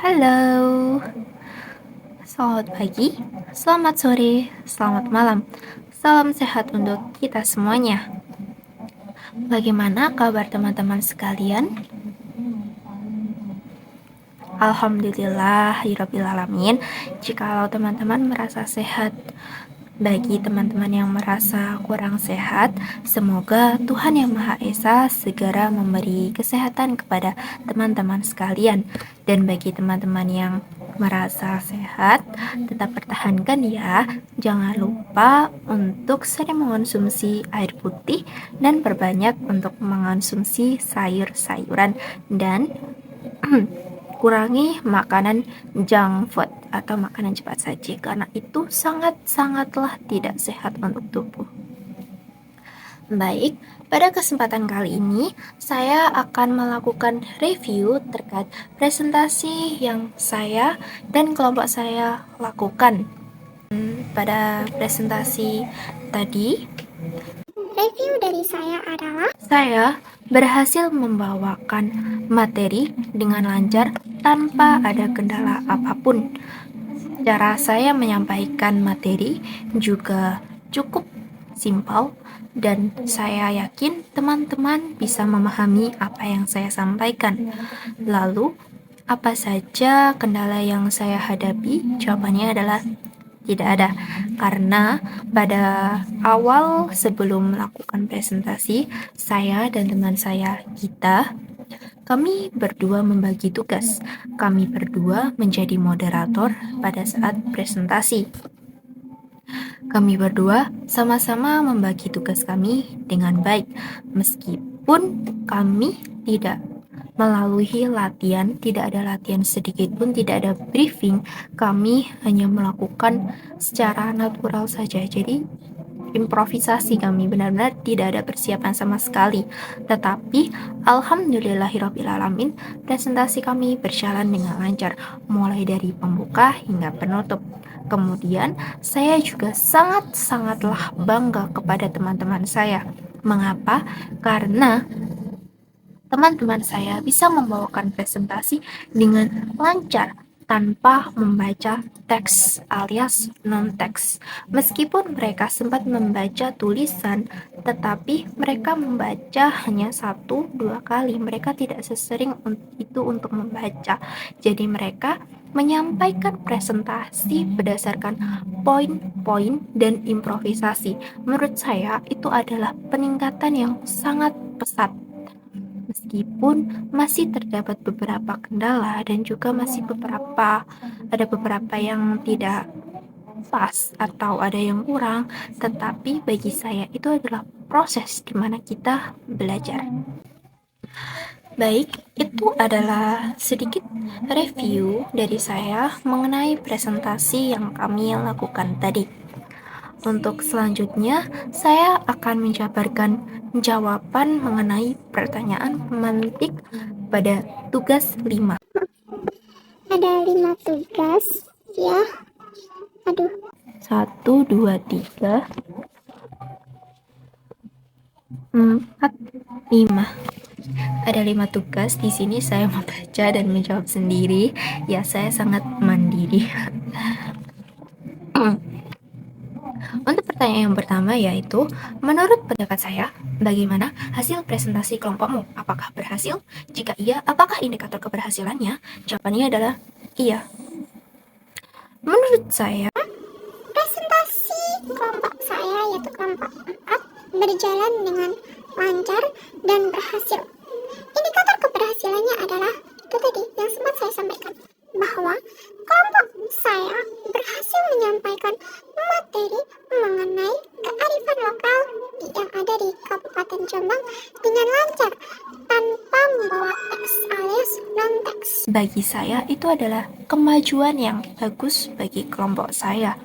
Halo, selamat pagi, selamat sore, selamat malam. Salam sehat untuk kita semuanya. Bagaimana kabar teman-teman sekalian? Alhamdulillah, Alamin. Jikalau teman-teman merasa sehat, bagi teman-teman yang merasa kurang sehat, semoga Tuhan Yang Maha Esa segera memberi kesehatan kepada teman-teman sekalian. Dan bagi teman-teman yang merasa sehat, tetap pertahankan ya. Jangan lupa untuk sering mengonsumsi air putih dan perbanyak untuk mengonsumsi sayur-sayuran dan kurangi makanan junk food atau makanan cepat saji karena itu sangatlah tidak sehat untuk tubuh. Baik, pada kesempatan kali ini saya akan melakukan review terkait presentasi yang saya dan kelompok saya lakukan. Pada presentasi tadi, review dari saya adalah saya berhasil membawakan materi dengan lancar tanpa ada kendala apapun. Cara saya menyampaikan materi juga cukup simpel dan saya yakin teman-teman bisa memahami apa yang saya sampaikan. Lalu, apa saja kendala yang saya hadapi? Jawabannya adalah tidak ada, karena pada awal sebelum melakukan presentasi, saya dan teman saya kami berdua membagi tugas. Kami berdua menjadi moderator pada saat presentasi. Kami berdua sama-sama membagi tugas kami dengan baik, meskipun kami tidak melalui latihan, tidak ada latihan sedikit pun, tidak ada briefing, kami hanya melakukan secara natural saja. Jadi improvisasi, kami benar-benar tidak ada persiapan sama sekali. Tetapi alhamdulillahirobbilalamin, presentasi kami berjalan dengan lancar, mulai dari pembuka hingga penutup. Kemudian saya juga sangatlah bangga kepada teman-teman saya. Mengapa? Karena teman-teman saya bisa membawakan presentasi dengan lancar tanpa membaca teks alias non-teks. Meskipun mereka sempat membaca tulisan, tetapi mereka membaca hanya 1-2 kali. Mereka tidak sesering itu untuk membaca. Jadi mereka menyampaikan presentasi berdasarkan poin-poin dan improvisasi. Menurut saya itu adalah peningkatan yang sangat pesat. Meskipun masih terdapat beberapa kendala dan juga masih ada beberapa yang tidak pas atau ada yang kurang, tetapi bagi saya itu adalah proses di mana kita belajar. Baik, itu adalah sedikit review dari saya mengenai presentasi yang kami lakukan tadi. Untuk selanjutnya, saya akan menjabarkan jawaban mengenai pertanyaan pemantik pada tugas 5. Ada 5 tugas, ya. 1, 2, 3, 4, 5. Ada 5 tugas. Di sini saya membaca dan menjawab sendiri. Ya, saya sangat mandiri. Untuk pertanyaan yang pertama yaitu, menurut pendapat saya, bagaimana hasil presentasi kelompokmu? Apakah berhasil? Jika iya, apakah indikator keberhasilannya? Jawabannya adalah iya. Menurut saya, presentasi kelompok saya, yaitu kelompok 4, berjalan dengan lancar dan berhasil. Indikator keberhasilannya adalah itu tadi yang sempat saya sampaikan, bahwa kelompok saya berhasil menyampaikan materi mengenai kearifan lokal yang ada di Kabupaten Jombang dengan lancar tanpa membawa teks alias non-teks. Bagi saya itu adalah kemajuan yang bagus bagi kelompok saya,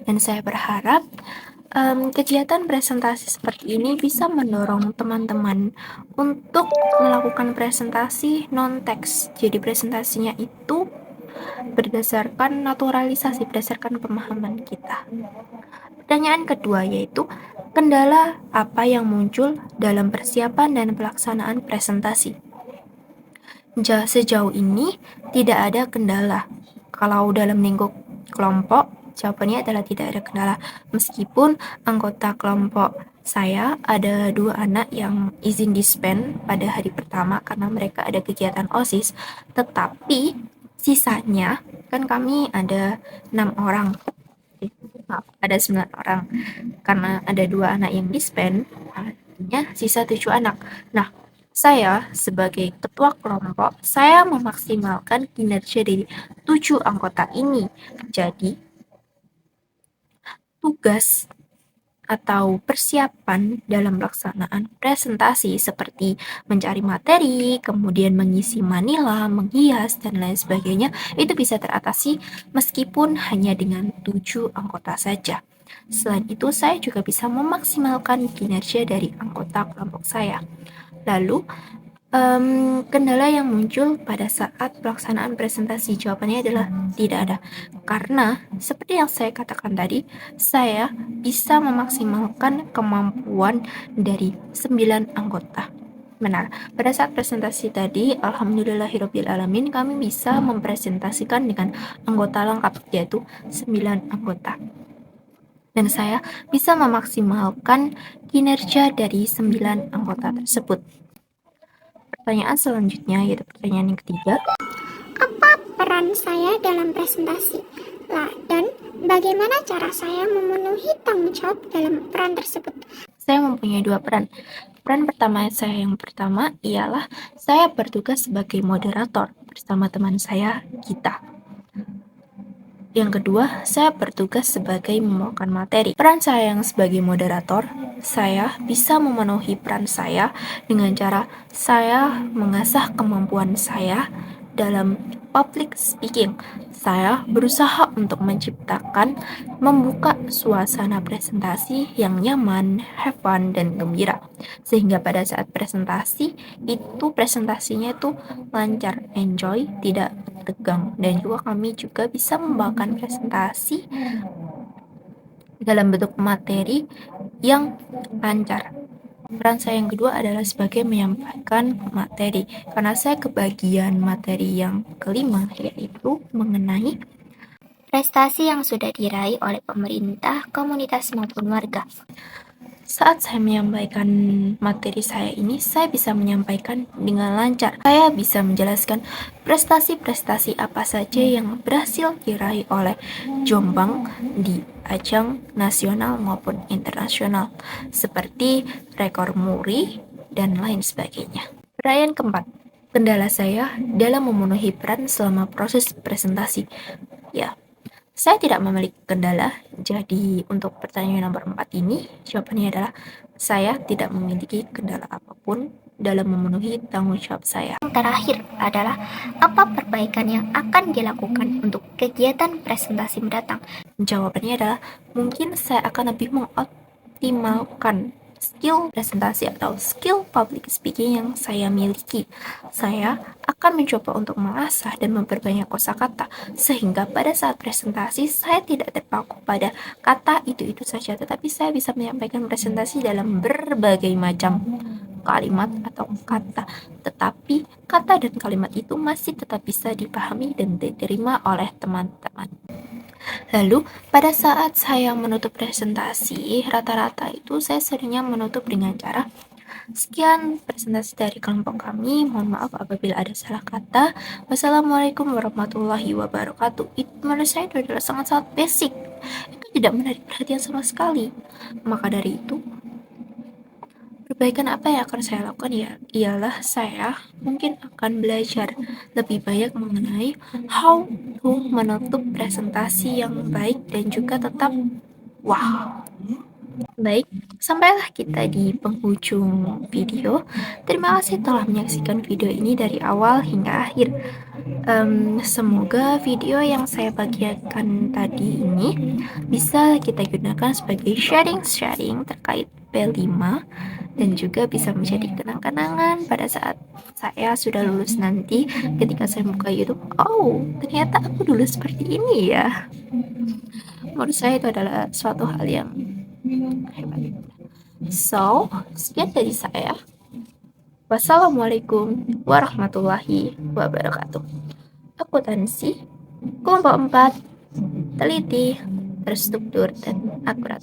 dan saya berharap kegiatan presentasi seperti ini bisa mendorong teman-teman untuk melakukan presentasi non-teks. Jadi presentasinya itu berdasarkan naturalisasi, berdasarkan pemahaman kita. Pertanyaan kedua yaitu, kendala apa yang muncul dalam persiapan dan pelaksanaan presentasi? Sejauh ini tidak ada kendala. Kalau dalam lingkup kelompok, jawabannya adalah tidak ada kendala. Meskipun anggota kelompok saya ada 2 anak yang izin disband pada hari pertama karena mereka ada kegiatan OSIS, tetapi sisanya kan kami ada 6 orang. Maaf, ada 9 orang. Karena ada 2 anak yang disband, artinya sisa 7 anak. Nah, saya sebagai ketua kelompok, saya memaksimalkan kinerja dari 7 anggota ini. Jadi, tugas atau persiapan dalam pelaksanaan presentasi seperti mencari materi, kemudian mengisi manila, menghias, dan lain sebagainya, itu bisa teratasi meskipun hanya dengan 7 anggota saja. Selain itu, saya juga bisa memaksimalkan kinerja dari anggota kelompok saya. Lalu, kendala yang muncul pada saat pelaksanaan presentasi, jawabannya adalah tidak ada. Karena seperti yang saya katakan tadi, saya bisa memaksimalkan kemampuan dari 9 anggota. Benar, pada saat presentasi tadi, alhamdulillahirobbilalamin, kami bisa mempresentasikan dengan anggota lengkap, yaitu 9 anggota. Dan saya bisa memaksimalkan kinerja dari 9 anggota tersebut. Pertanyaan selanjutnya, yaitu pertanyaan yang ketiga. Apa peran saya dalam presentasi? Dan bagaimana cara saya memenuhi tanggung jawab dalam peran tersebut? Saya mempunyai 2 peran. Peran pertama saya yang pertama ialah saya bertugas sebagai moderator bersama teman saya, Gita. Yang kedua, saya bertugas sebagai membawakan materi. Peran saya yang sebagai moderator, saya bisa memenuhi peran saya dengan cara saya mengasah kemampuan saya dalam public speaking. Saya berusaha untuk membuka suasana presentasi yang nyaman, have fun, dan gembira. Sehingga pada saat presentasinya itu lancar, enjoy, tidak tegang. Dan juga kami juga bisa membawakan presentasi dalam bentuk materi yang lancar. Peran saya yang kedua adalah sebagai menyampaikan materi, karena saya kebagian materi yang kelima, yaitu mengenai prestasi yang sudah diraih oleh pemerintah, komunitas maupun warga. Saat saya menyampaikan materi saya ini, saya bisa menyampaikan dengan lancar. Saya bisa menjelaskan prestasi-prestasi apa saja yang berhasil diraih oleh Jombang di ajang nasional maupun internasional, seperti rekor muri dan lain sebagainya. Pertanyaan keempat, kendala saya dalam memenuhi peran selama proses presentasi. Ya, saya tidak memiliki kendala, jadi untuk pertanyaan nomor 4 ini, jawabannya adalah saya tidak memiliki kendala apapun dalam memenuhi tanggung jawab saya. Yang terakhir adalah, apa perbaikan yang akan dilakukan untuk kegiatan presentasi mendatang? Jawabannya adalah, mungkin saya akan lebih mengoptimalkan skill presentasi atau skill public speaking yang saya miliki. Saya akan mencoba untuk mengasah dan memperbanyak kosakata sehingga pada saat presentasi saya tidak terpaku pada kata itu saja, tetapi saya bisa menyampaikan presentasi dalam berbagai macam kalimat atau kata, tetapi kata dan kalimat itu masih tetap bisa dipahami dan diterima oleh teman-teman. Lalu, pada saat saya menutup presentasi, rata-rata itu saya seringnya menutup dengan cara, sekian presentasi dari kelompok kami, mohon maaf apabila ada salah kata. Wassalamualaikum warahmatullahi wabarakatuh. Itu menurut saya itu adalah sangat-sangat basic. Itu tidak menarik perhatian sama sekali. Maka dari itu, perbaikan apa yang akan saya lakukan ialah saya mungkin akan belajar lebih banyak mengenai how to menutup presentasi yang baik dan juga tetap wow. Baik, sampailah kita di penghujung video. Terima kasih telah menyaksikan video ini dari awal hingga akhir. Semoga video yang saya bagikan tadi ini bisa kita gunakan sebagai sharing terkait P5 dan juga bisa menjadi kenang-kenangan pada saat saya sudah lulus nanti ketika saya buka YouTube. Oh, ternyata aku dulu seperti ini ya. Menurut saya itu adalah suatu hal yang hebat. So, sekian dari saya. Wassalamualaikum warahmatullahi wabarakatuh. Akuntansi kelompok 4, teliti, terstruktur, dan akurat.